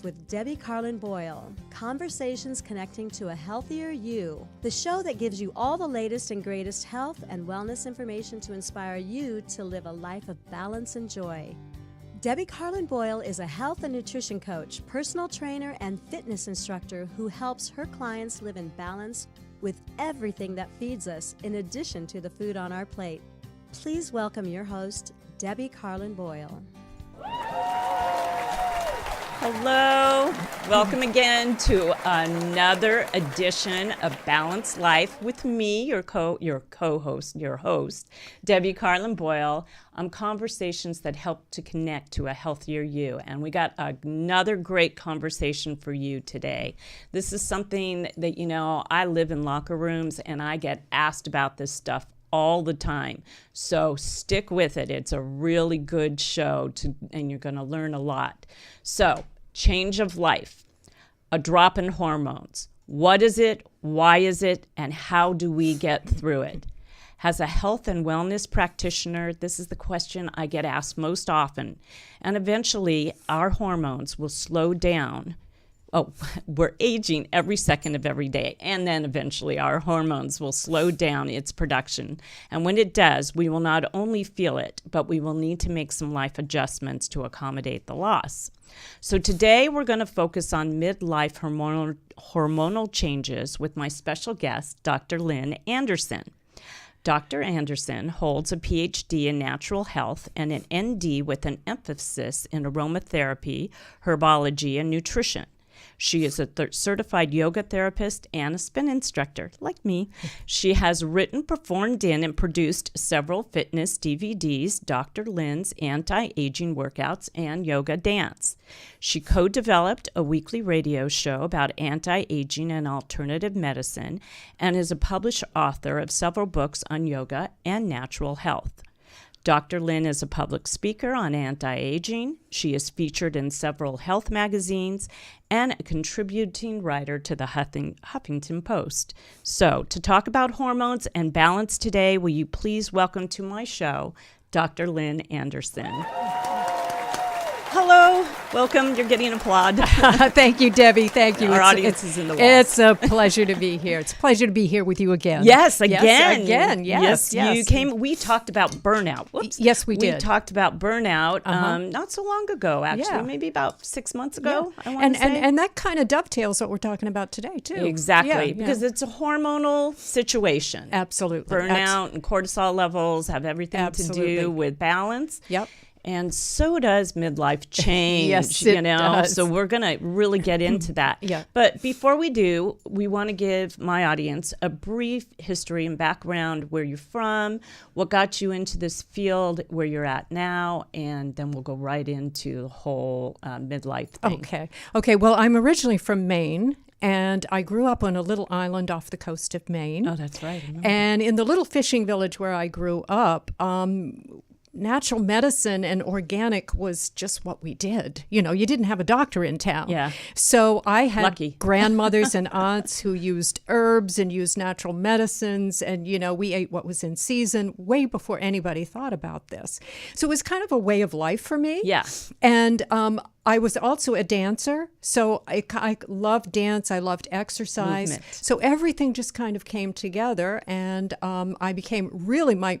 Midlife with Debbie Carlin Boyle. Conversations connecting to a healthier you. The show that gives you all the latest and greatest health and wellness information to inspire you to live a life of balance and joy. Debbie Carlin Boyle is a health and nutrition coach, personal trainer, and fitness instructor who helps her clients live in balance with everything that feeds us, in addition to the food on our plate. Please welcome your host, Debbie Carlin Boyle. Hello. Welcome again to another edition of Balanced Life with me, your host, Debbie Carlin Boyle, on conversations that help to connect to a healthier you. And we got another great conversation for you today. This is something that, I live in locker rooms and I get asked about this stuff all the time. So stick with it. It's a really good show and you're going to learn a lot. So, change of life, a drop in hormones. What is it? Why is it? And how do we get through it? As a health and wellness practitioner, this is the question I get asked most often. And eventually, our hormones will slow down. Oh, we're aging every second of every day, and then eventually our hormones will slow down its production. And when it does, we will not only feel it, but we will need to make some life adjustments to accommodate the loss. So today we're going to focus on midlife hormonal changes with my special guest, Dr. Lynn Anderson. Dr. Anderson holds a PhD in natural health and an ND with an emphasis in aromatherapy, herbology, and nutrition. She is a certified yoga therapist and a spin instructor, like me. She has written, performed in, and produced several fitness DVDs, Dr. Lynn's Anti-Aging Workouts, and Yoga Dance. She co-developed a weekly radio show about anti-aging and alternative medicine, and is a published author of several books on yoga and natural health. Dr. Lynn is a public speaker on anti-aging. She is featured in several health magazines and a contributing writer to the Huffington Post. So, to talk about hormones and balance today, will you please welcome to my show, Dr. Lynn Anderson. Hello, welcome. You're getting an applaud. Thank you, Debbie. Thank you. Our audience is in the walls. It's a pleasure to be here. It's a pleasure to be here with you again. Yes, again. Yes. You came. We talked about burnout. Whoops. Yes, we did. We talked about burnout not so long ago, actually, maybe about 6 months ago. Yeah. I want to say. And that kind of dovetails what we're talking about today, too. Exactly, because it's a hormonal situation. Absolutely. Burnout and cortisol levels have everything to do with balance. Yep. And so does midlife change, Yes, it does. So we're going to really get into that. Yeah. But before we do, we want to give my audience a brief history and background, where you're from, what got you into this field, where you're at now, and then we'll go right into the whole midlife thing. Okay. Well, I'm originally from Maine. And I grew up on a little island off the coast of Maine. Oh, that's right. And in the little fishing village where I grew up, natural medicine and organic was just what we did. You didn't have a doctor in town. Yeah. So I had Lucky. grandmothers and aunts who used herbs and used natural medicines. And, we ate what was in season way before anybody thought about this. So it was kind of a way of life for me. Yeah. And I was also a dancer, so I loved dance. I loved exercise. Movement. So everything just kind of came together, and I became really my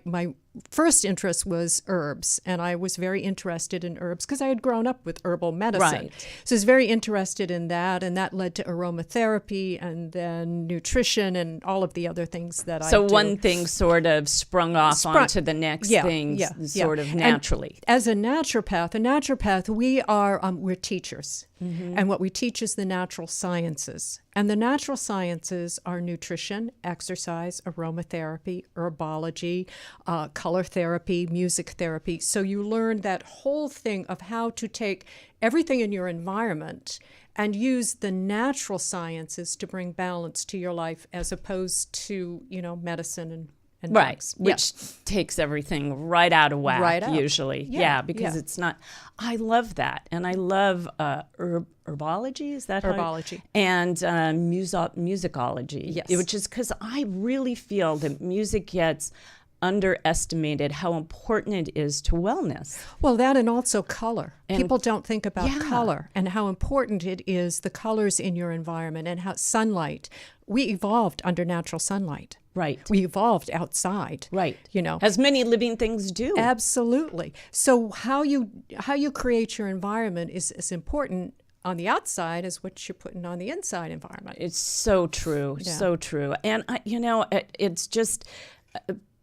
first interest was herbs, and I was very interested in herbs because I had grown up with herbal medicine. Right. So I was very interested in that, and that led to aromatherapy and then nutrition and all of the other things that I do. So one thing sort of sprung off onto the next thing, sort of naturally. And as a naturopath, we are we're teachers. Mm-hmm. And what we teach is the natural sciences. And the natural sciences are nutrition, exercise, aromatherapy, herbology, color therapy, music therapy. So you learn that whole thing of how to take everything in your environment and use the natural sciences to bring balance to your life, as opposed to, medicine and right, drugs. which takes everything right out of whack, Right out. usually. Because it's not. I love that, and I love herbology. Is that Herbology. And musicology. Yes. Which is because I really feel that music gets underestimated how important it is to wellness. Well, that and also color. People don't think about Yeah. color and how important it is, the colors in your environment and how sunlight. We evolved under natural sunlight. Right. We evolved outside. Right. You know. As many living things do. Absolutely. So how you create your environment is as important on the outside as what you're putting on the inside environment. It's so true. Yeah. So true. And, it's just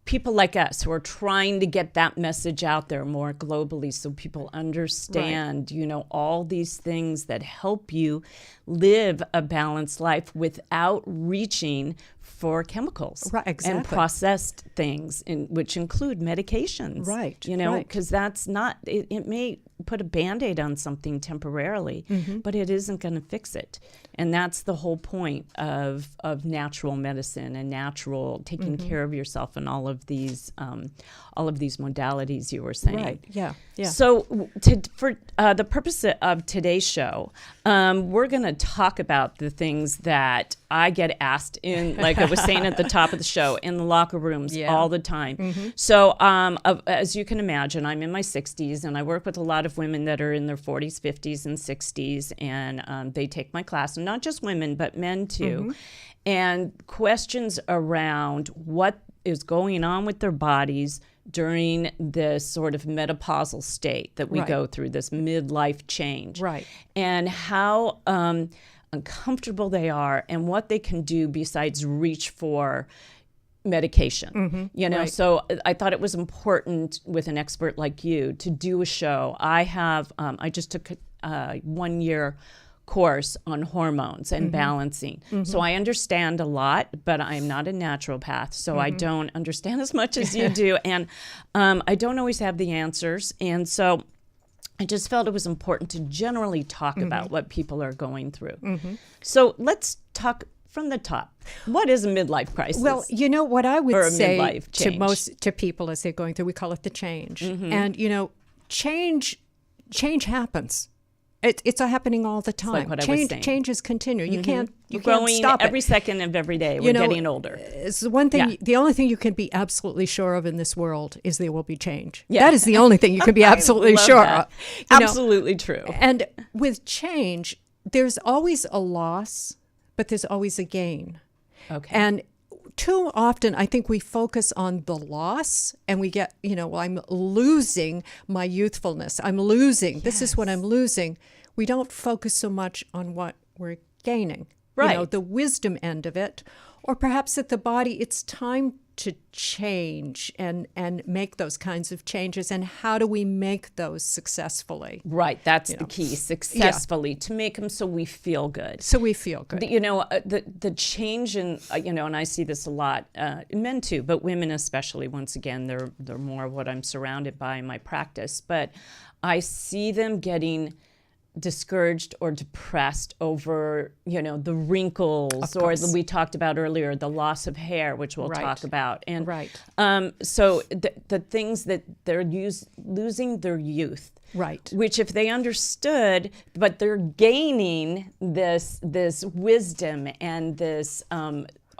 people like us who are trying to get that message out there more globally so people understand, all these things that help you live a balanced life without reaching for chemicals Right, exactly. and processed things, which include medications. Right, because that's not, it may put a Band-Aid on something temporarily, but it isn't going to fix it. And that's the whole point of natural medicine and natural taking care of yourself and all of these modalities you were saying. Right. Yeah. Yeah. So for the purpose of today's show, we're going to talk about the things that I get asked in, like I was saying at the top of the show, in the locker rooms all the time. So as you can imagine, I'm in my 60s and I work with a lot of women that are in their 40s, 50s, and 60s, and they take my class, and not just women, but men too. And questions around what is going on with their bodies during this sort of menopausal state that we go through, this midlife change. Right. And how uncomfortable they are and what they can do besides reach for medication. So I thought it was important with an expert like you to do a show. I just took a 1-year course on hormones and balancing. So I understand a lot, but I'm not a naturopath, so I don't understand as much as you do. And I don't always have the answers. And so I just felt it was important to generally talk about what people are going through. So let's talk from the top. What is a midlife crisis? Well, what I would say change? to people as they're going through, we call it the change. And change happens. It's happening all the time. Like what I was saying. Changes continue. You can't growing stop every it. second of every day. We're getting older. It's the one thing. The only thing you can be absolutely sure of in this world is there will be change. Yeah. That is the only thing you can be absolutely love sure that. of. You know? Absolutely true. And with change, there's always a loss, but there's always a gain. Okay. And too often, I think we focus on the loss and we get, I'm losing my youthfulness. I'm losing. This is what I'm losing. We don't focus so much on what we're gaining. Right. The wisdom end of it. Or perhaps at the body, it's time to change and make those kinds of changes. And how do we make those successfully? Right. That's the key. Successfully, to make them so we feel good. So we feel good. The change in, and I see this a lot, men too, but women especially, once again, they're more what I'm surrounded by in my practice. But I see them getting discouraged or depressed over, the wrinkles, or we talked about earlier, the loss of hair, which we'll talk about. And so the things that they're losing their youth. Right. Which if they understood, but they're gaining this wisdom and this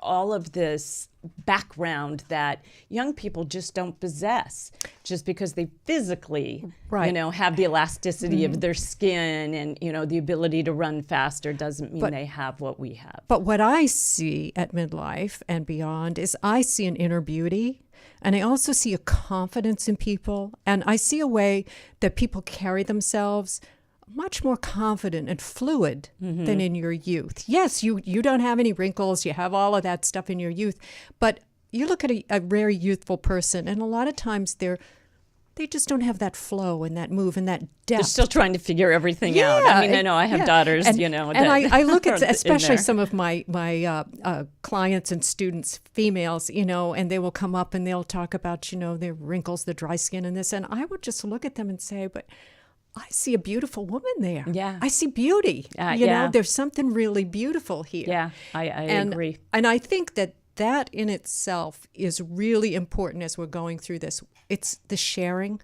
all of this background that young people just don't possess, just because they physically, have the elasticity of their skin and, the ability to run faster doesn't mean they have what we have. But what I see at midlife and beyond is I see an inner beauty, and I also see a confidence in people, and I see a way that people carry themselves much more confident and fluid than in your youth. Yes, you don't have any wrinkles, you have all of that stuff in your youth, but you look at a very youthful person, and a lot of times they just don't have that flow and that move and that depth. They're still trying to figure everything out. I mean, I know I have daughters, and, that and I look at especially some some of my clients and students, females, and they will come up and they'll talk about, their wrinkles, the dry skin and this, and I would just look at them and say, but I see a beautiful woman there. Yeah. I see beauty. There's something really beautiful here. Yeah, I agree. And I think that in itself is really important as we're going through this. It's the sharing.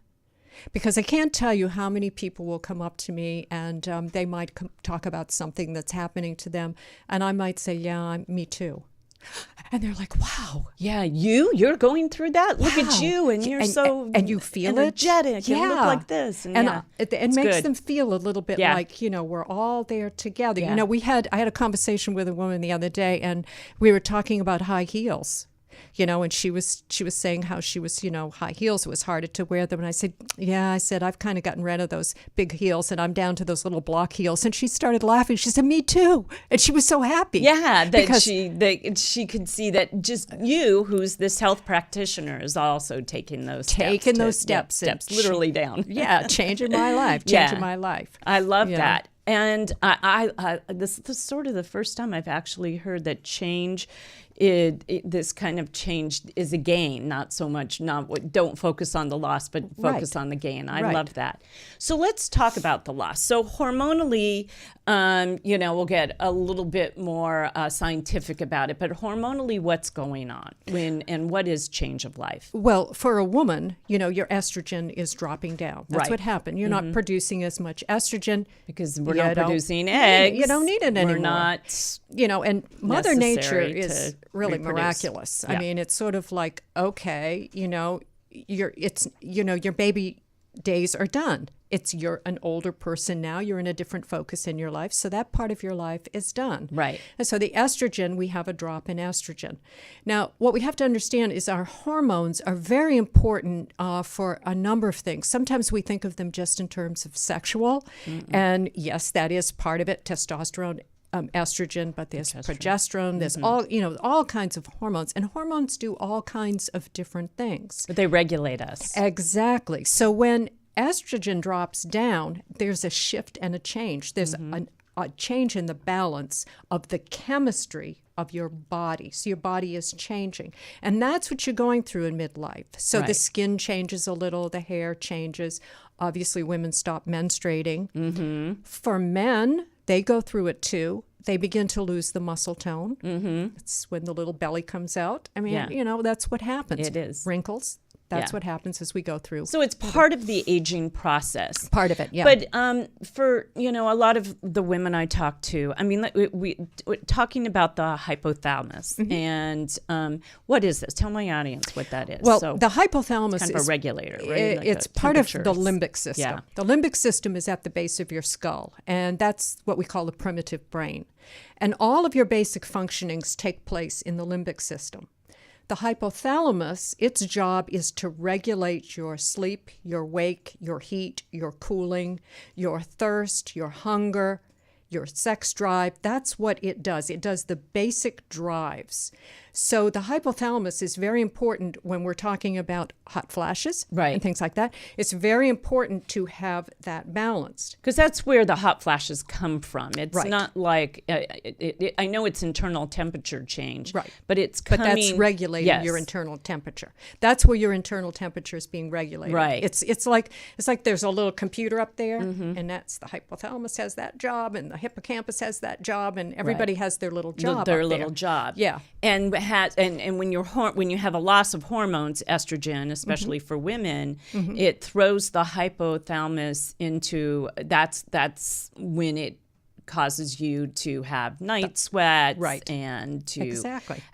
Because I can't tell you how many people will come up to me and they might talk about something that's happening to them. And I might say, me too. And they're like, wow. Yeah, you're going through that. Look at Wow. you, and you're so and you feel energetic. it. You look like this, and it makes good. them feel a little bit Yeah. like, we're all there together. Yeah. I had a conversation with a woman the other day, and we were talking about high heels. And she was saying how she was, high heels, it was harder to wear them. And I said, I've kind of gotten rid of those big heels and I'm down to those little block heels. And she started laughing. She said, me too. And she was so happy. Yeah, that she could see that just you, who's this health practitioner, is also taking those steps. Steps literally down. Yeah, changing my life. I love that. And I this is sort of the first time I've actually heard that change, this kind of change is a gain, not so much, don't focus on the loss, but focus on the gain. I love that. So let's talk about the loss. So hormonally, we'll get a little bit more scientific about it, but hormonally, what's going on and what is change of life? Well, for a woman, your estrogen is dropping down. That's Right. what happened. You're not producing as much estrogen. Because we're not producing eggs. You don't need it anymore. We're not, and Mother Nature is really reproduce. miraculous. Yeah. I mean, it's sort of like, okay, your baby days are done. You're an older person now. You're in a different focus in your life. So that part of your life is done. Right. And so the estrogen, we have a drop in estrogen. Now, what we have to understand is our hormones are very important for a number of things. Sometimes we think of them just in terms of sexual. And yes, that is part of it, testosterone, estrogen, but there's progesterone, there's all kinds of hormones. And hormones do all kinds of different things. But they regulate us. Exactly. So when estrogen drops down, there's a shift and a change. There's a change in the balance of the chemistry of your body. So your body is changing. And that's what you're going through in midlife. So the skin changes a little, the hair changes. Obviously, women stop menstruating. For men, they go through it too. They begin to lose the muscle tone. It's when the little belly comes out. I mean, that's what happens. It is. Wrinkles. That's what happens as we go through. So it's part of the aging process. Part of it, yeah. But for, a lot of the women I talk to, I mean, we're talking about the hypothalamus. And what is this? Tell my audience what that is. Well, the hypothalamus kind of is a regulator, right? Like it's part of the limbic system. Yeah. The limbic system is at the base of your skull, and that's what we call the primitive brain. And all of your basic functionings take place in the limbic system. The hypothalamus, its job is to regulate your sleep, your wake, your heat, your cooling, your thirst, your hunger, your sex drive. That's what it does. It does the basic drives. So the hypothalamus is very important when we're talking about hot flashes and things like that. It's very important to have that balanced. Because that's where the hot flashes come from. It's not like, I know it's internal temperature change, but it's coming. But that's regulating your internal temperature. That's where your internal temperature is being regulated. Right. It's like there's a little computer up there, and that's the hypothalamus has that job, and the hippocampus has that job, and everybody has their little job. Their little job. Yeah. And when you have a loss of hormones, estrogen, especially for women, it throws the hypothalamus into that's when it causes you to have night sweats and to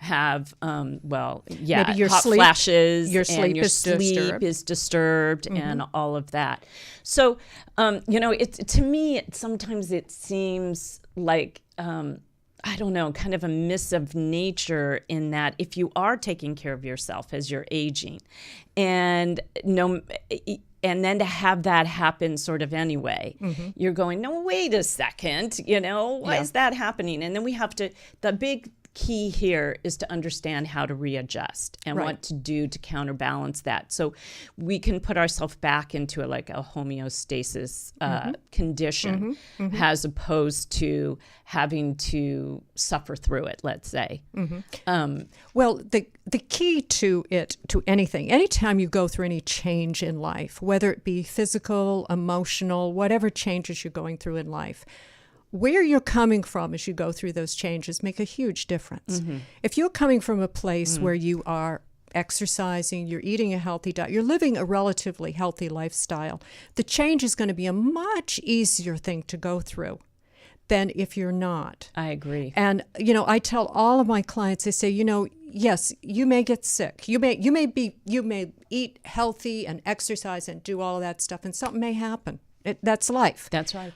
have maybe your hot sleep, flashes, your sleep and your is sleep is disturbed and all of that. So to me sometimes it seems like I don't know, kind of a miss of nature in that if you are taking care of yourself as you're aging, and then to have that happen sort of anyway, you're going, no, wait a second, why is that happening? And then we have to, the big key here is to understand how to readjust and what to do to counterbalance that. So we can put ourselves back into a homeostasis condition as opposed to having to suffer through it, let's say. Well, the key to anything, anytime you go through any change in life, whether it be physical, emotional, whatever changes you're going through in life, where you're coming from as you go through those changes make a huge difference. If you're coming from a place where you are exercising, you're eating a healthy diet, you're living a relatively healthy lifestyle, the change is going to be a much easier thing to go through than if you're not. I agree. And, I tell all of my clients, I say, yes, you may get sick. You may eat healthy and exercise and do all of that stuff, and something may happen. That's life. That's right.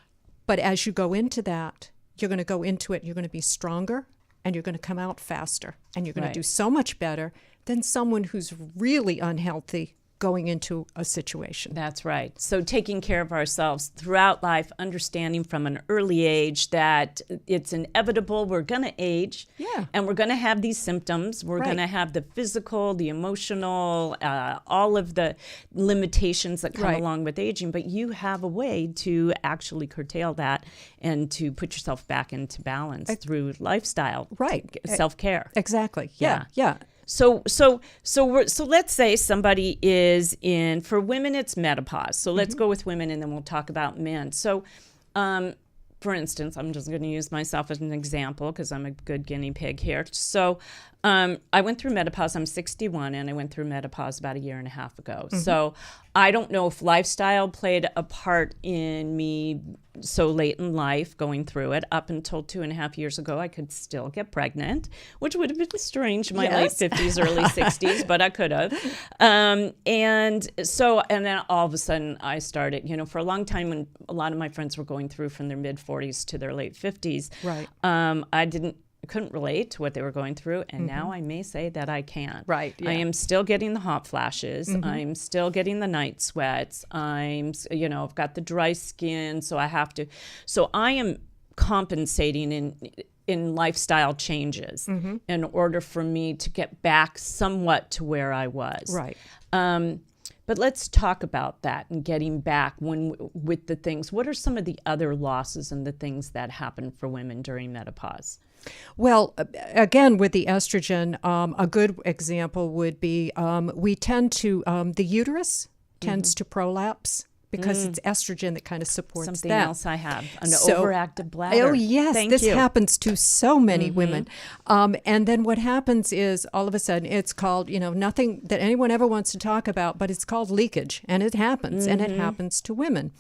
But as you go into that, you're going to go into it, you're going to be stronger, and you're going to come out faster, and you're going to do so much better than someone who's really unhealthy going into a situation. That's right. So taking care of ourselves throughout life, understanding from an early age that it's inevitable. We're going to age, and we're going to have these symptoms. We're going to have the physical, the emotional, all of the limitations that come along with aging. But you have a way to actually curtail that and to put yourself back into balance through lifestyle, self-care. Exactly. Yeah. So let's say somebody is in, for women, it's menopause. So let's go with women, and then we'll talk about men. So, for instance, I'm just going to use myself as an example because I'm a good guinea pig here. So I went through menopause. I'm 61, and I went through menopause about a year and a half ago. So I don't know if lifestyle played a part in me so late in life going through it. Up until 2.5 years ago, I could still get pregnant, which would have been strange in my late 50s, early 60s, but I could have. And then all of a sudden I started, for a long time when a lot of my friends were going through from their mid 40s to their late 50s, I couldn't relate to what they were going through, and now I may say that I can. I am still getting the hot flashes. I'm still getting the night sweats. I've got the dry skin, so I have to. So I am compensating in lifestyle changes in order for me to get back somewhat to where I was. But let's talk about that and getting back with the things. What are some of the other losses and the things that happen for women during menopause? Well, again, with the estrogen, a good example would be we tend to, the uterus tends to prolapse because it's estrogen that kind of supports Something that. else I have, an overactive bladder. Oh, yes, this happens to so many women. And then what happens is all of a sudden it's called, nothing that anyone ever wants to talk about, but it's called leakage. And it happens, and it happens to women.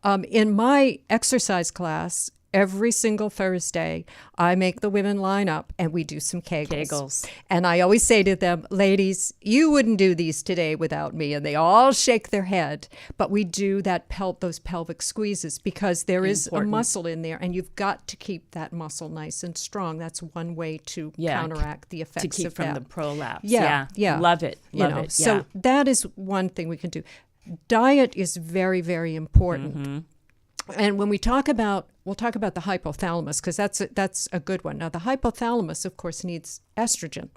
In my exercise class, every single Thursday, I make the women line up and we do some Kegels. And I always say to them, ladies, you wouldn't do these today without me. And they all shake their head. But we do those pelvic squeezes because there is a muscle in there, and you've got to keep that muscle nice and strong. That's one way to counteract the effects to keep of from that. the prolapse. Yeah. Love it. Love it. So that is one thing we can do. Diet is very, very important. And when we'll talk about the hypothalamus, because that's a good one. Now, the hypothalamus, of course, needs estrogen.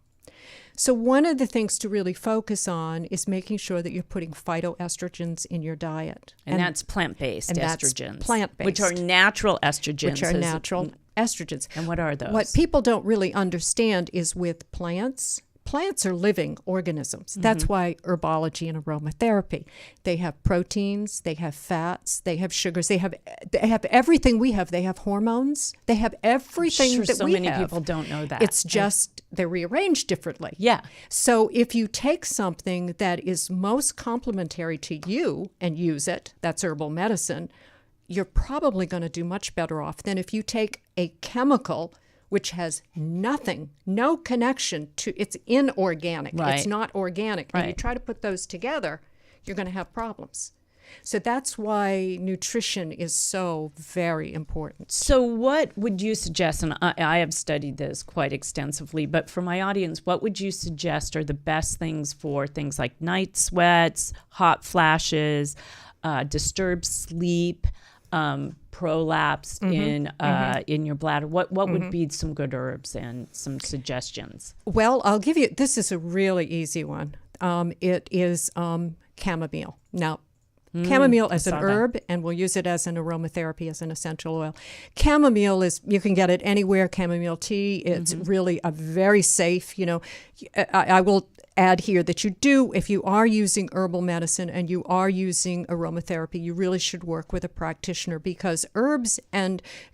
So one of the things to really focus on is making sure that you're putting phytoestrogens in your diet. And that's plant-based estrogens. Plant-based. Which are natural estrogens. Estrogens. And what are those? What people don't really understand is with plants are living organisms. That's why herbology and aromatherapy. They have proteins, they have fats, they have sugars, they have everything we have. They have hormones. They have everything that we have. So many people don't know that. It's just they're rearranged differently. Yeah. So if you take something that is most complementary to you and use it, that's herbal medicine, you're probably going to do much better off than if you take a chemical which has no connection to, it's inorganic. It's not organic. And you try to put those together, you're going to have problems. So that's why nutrition is so very important. So what would you suggest, and I have studied this quite extensively, but for my audience, what would you suggest are the best things for things like night sweats, hot flashes, disturbed sleep, prolapse in your bladder? What would be some good herbs and some suggestions? Well, I'll give you, this is a really easy one. It is chamomile. Now, chamomile as an herb, and we'll use it as an aromatherapy, as an essential oil. Chamomile is, you can get it anywhere, chamomile tea. It's really a very safe, I will add here that if you are using herbal medicine and you are using aromatherapy, you really should work with a practitioner, because herbs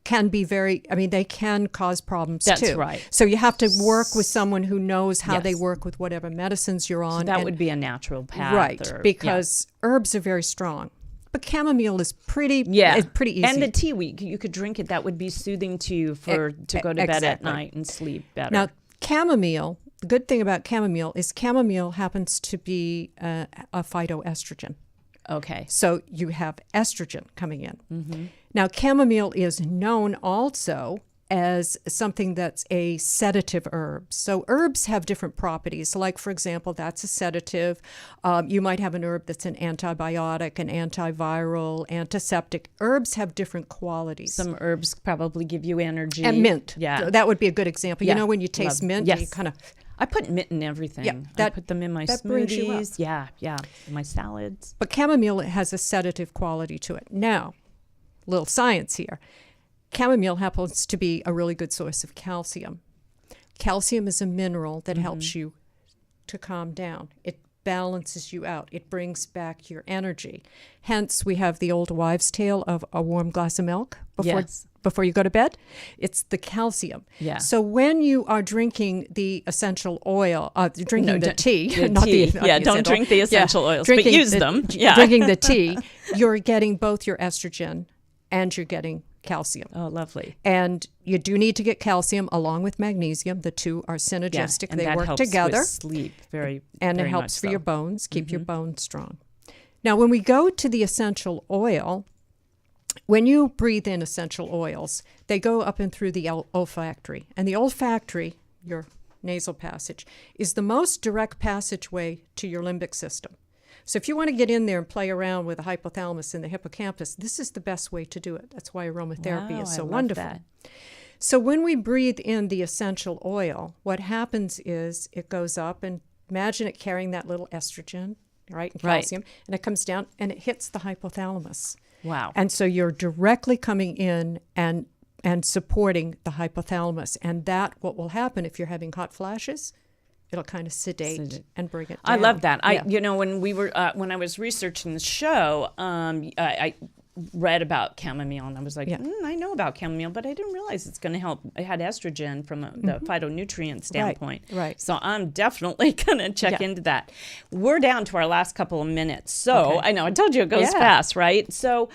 can be they can cause problems too. That's right. So you have to work with someone who knows how they work with whatever medicines you're on. So that would be a natural path. Right, because herbs are very strong. but chamomile is pretty easy. And the tea, you could drink it. That would be soothing to you to go to bed at night and sleep better. Now, chamomile, the good thing about chamomile is chamomile happens to be a phytoestrogen. Okay. So you have estrogen coming in. Now, chamomile is known also as something that's a sedative herb. So herbs have different properties. Like, for example, that's a sedative. You might have an herb that's an antibiotic, an antiviral, antiseptic. Herbs have different qualities. Some herbs probably give you energy. And mint. Yeah. That would be a good example. Yeah. You know, when you taste mint, Yes. you kind of... I put mint in everything. Yeah, I put them in my that brings you up. smoothies. Yeah, my salads. But chamomile has a sedative quality to it. Now, little science here. Chamomile happens to be a really good source of calcium. Calcium is a mineral that helps you to calm down. It balances you out. It brings back your energy. Hence, we have the old wives' tale of a warm glass of milk before you go to bed. It's the calcium. Yeah. So when you are drinking the essential oil, drinking the tea, don't drink the essential oils, but use them. Yeah. Drinking the tea, you're getting both your estrogen and you're getting calcium. Oh, lovely. And you do need to get calcium along with magnesium. The two are synergistic. And they that work helps together. with sleep And very it helps much for so. your bones, keep your bones strong. Now, when we go to the essential oil, when you breathe in essential oils, they go up and through the olfactory. And the olfactory, your nasal passage, is the most direct passageway to your limbic system. So if you want to get in there and play around with the hypothalamus and the hippocampus, this is the best way to do it. That's why aromatherapy is so I love wonderful. that. So when we breathe in the essential oil, what happens is it goes up, and imagine it carrying that little estrogen, right, and calcium, and it comes down and it hits the hypothalamus. Wow. And so you're directly coming in and supporting the hypothalamus. And that, what will happen if you're having hot flashes, it'll kind of sedate and bring it down. I love that. Yeah. When I was researching the show, I read about chamomile and I was like, I know about chamomile, but I didn't realize it's going to help. It had estrogen from the phytonutrient standpoint. Right. So I'm definitely going to check into that. We're down to our last couple of minutes. So I know I told you it goes fast, right? So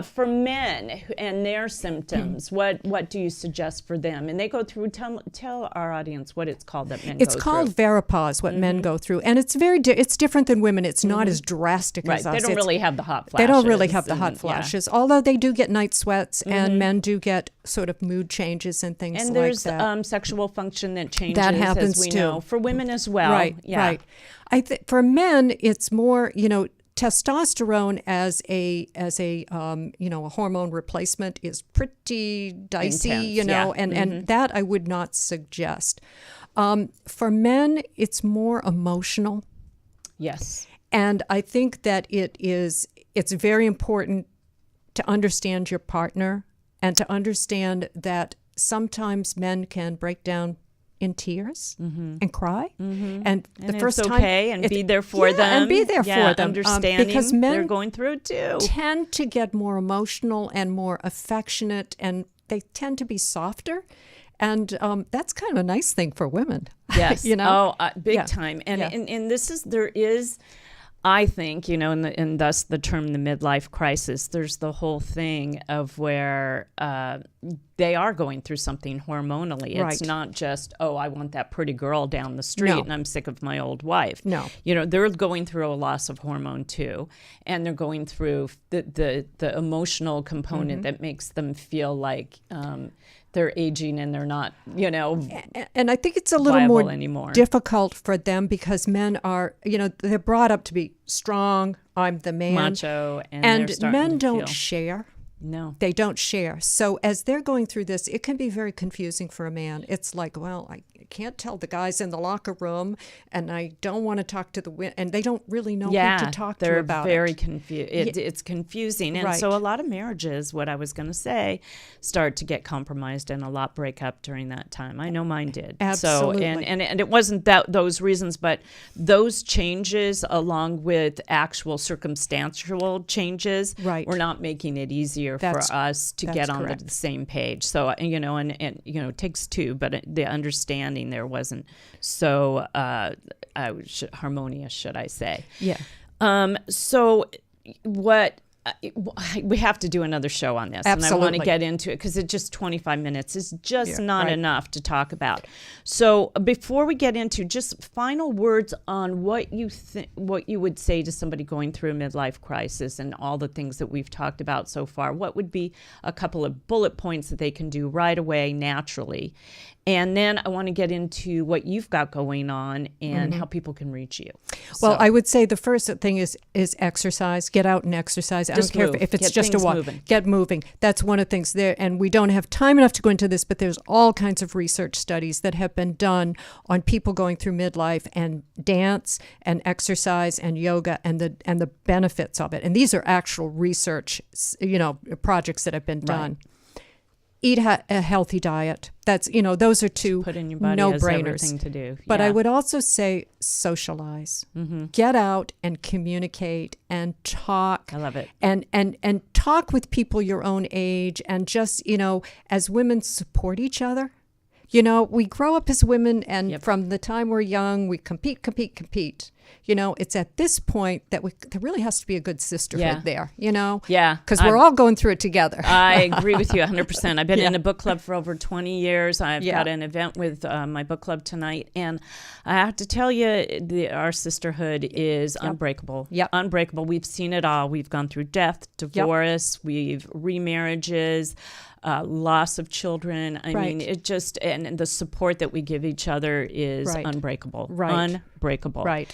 for men and their symptoms, what do you suggest for them? And they go through, tell our audience what it's called that men go through. It's called veripause, what men go through. And it's it's different than women. It's not as drastic as us. They don't really have the hot flashes. They don't really have the hot flashes. Although they do get night sweats, and men do get sort of mood changes and things like that. And there's sexual function that changes, that happens as we too. know. For women as well. Right, right. For men, it's more, testosterone as a hormone replacement is pretty dicey, intense, and that I would not suggest. For men, it's more emotional. Yes. And I think that it's very important to understand your partner and to understand that sometimes men can break down in tears and cry. And the first it's time, okay, and be there for them. And be there for them. Understanding because men they're going through it too. tend to get more emotional and more affectionate, and they tend to be softer. And that's kind of a nice thing for women. Yes. Big time. And Yeah. and there is, I think, and thus the term the midlife crisis, there's the whole thing of where they are going through something hormonally. It's not just, I want that pretty girl down the street and I'm sick of my old wife. No. They're going through a loss of hormone too. And they're going through the emotional component that makes them feel like they're aging and they're not, And I think it's a little more anymore. difficult for them because men are, they're brought up to be strong. I'm the man. Macho. And they're starting men to don't feel- share. No. They don't share. So as they're going through this, it can be very confusing for a man. It's like, well, I can't tell the guys in the locker room, and I don't want to talk to the and they don't really know who to talk to about they're very it. confused. It's confusing. And Right. so a lot of marriages, what I was going to say, start to get compromised and a lot break up during that time. I know mine did. Absolutely. So, and it wasn't those reasons, but those changes along with actual circumstantial changes Right. were not making it easier That's- for us to get on correct. the same page. So, and it takes two, but the understanding there wasn't so harmonious, should I say. Yeah. So what we have to do another show on this. Absolutely. And I want to get into it because it's just 25 minutes is just not right. enough to talk about. So before we get into just final words on what you would say to somebody going through a midlife crisis and all the things that we've talked about so far, what would be a couple of bullet points that they can do right away naturally? And then I want to get into what you've got going on and how people can reach you. Well, So, I would say the first thing is exercise. Get out and exercise. I don't Just care move. if it's Get just a things walk. moving. Get moving. That's one of the things there. And we don't have time enough to go into this, but there's all kinds of research studies that have been done on people going through midlife and dance and exercise and yoga and the benefits of it. And these are actual research, projects that have been done. Eat a healthy diet. That's, those are two put in your body no-brainers. has everything to do. But Yeah. I would also say socialize. Get out and communicate and talk. I love it. And talk with people your own age and just, as women support each other. We grow up as women and from the time we're young, we compete. It's at this point that there really has to be a good sisterhood there, Yeah. Because we're all going through it together. I agree with you 100%. I've been in a book club for over 20 years. I've got an event with my book club tonight. And I have to tell you, our sisterhood is unbreakable. Yep. Unbreakable. We've seen it all. We've gone through death, divorce, we've remarriages, loss of children. I mean, it just, and the support that we give each other is unbreakable. Unbreakable. Right.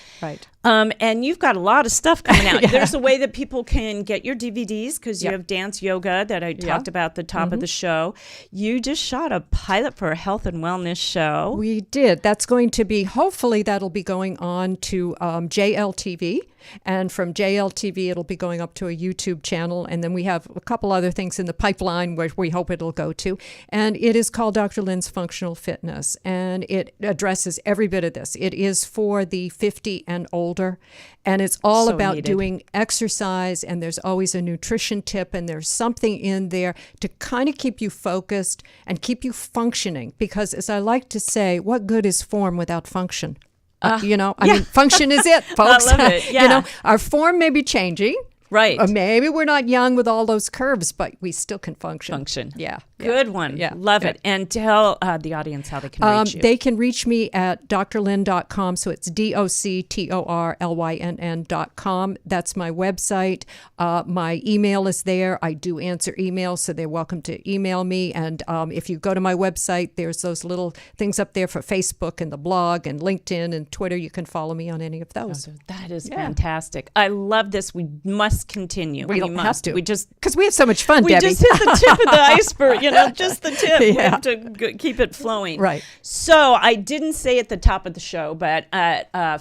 And you've got a lot of stuff coming out. There's a way that people can get your DVDs because you have dance yoga that I talked about at the top of the show. You just shot a pilot for a health and wellness show. We did. That's going to be, hopefully that'll be going on to JLTV. And from JLTV, it'll be going up to a YouTube channel. And then we have a couple other things in the pipeline where we hope it'll go to. And it is called Dr. Lynn's Functional Fitness. And it addresses every bit of this. It is for the 50 and older. And it's all about doing exercise. And there's always a nutrition tip. And there's something in there to kind of keep you focused and keep you functioning. Because as I like to say, what good is form without function? I mean, function is it, folks. I love it. Yeah. Our form may be changing. Right. Or maybe we're not young with all those curves, but we still can function. Yeah. Good one. Yeah. Love it. And tell the audience how they can reach you. They can reach me at drlynn.com. So it's DOCTORLYNN.com. That's my website. My email is there. I do answer emails, so they're welcome to email me. And if you go to my website, there's those little things up there for Facebook and the blog and LinkedIn and Twitter. You can follow me on any of those. That is fantastic. I love this. We must continue. We must. have to. We just because we have so much fun, we Debbie. just hit the tip of the iceberg, just the tip. We have to keep it flowing. Right. So I didn't say at the top of the show, but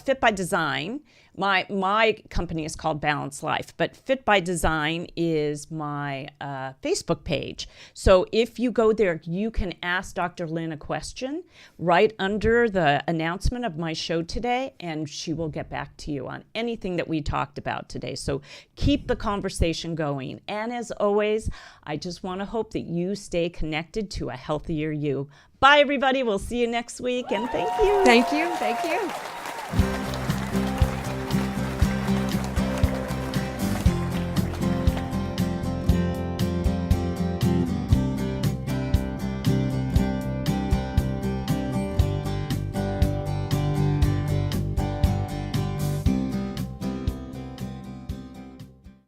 Fit by Design, my company is called Balance Life, but Fit by Design is my Facebook page. So if you go there, you can ask Dr. Lynn a question right under the announcement of my show today, and she will get back to you on anything that we talked about today. So keep the conversation going. And as always, I just want to hope that you stay connected to a healthier you. Bye, everybody. We'll see you next week, and thank you. Thank you.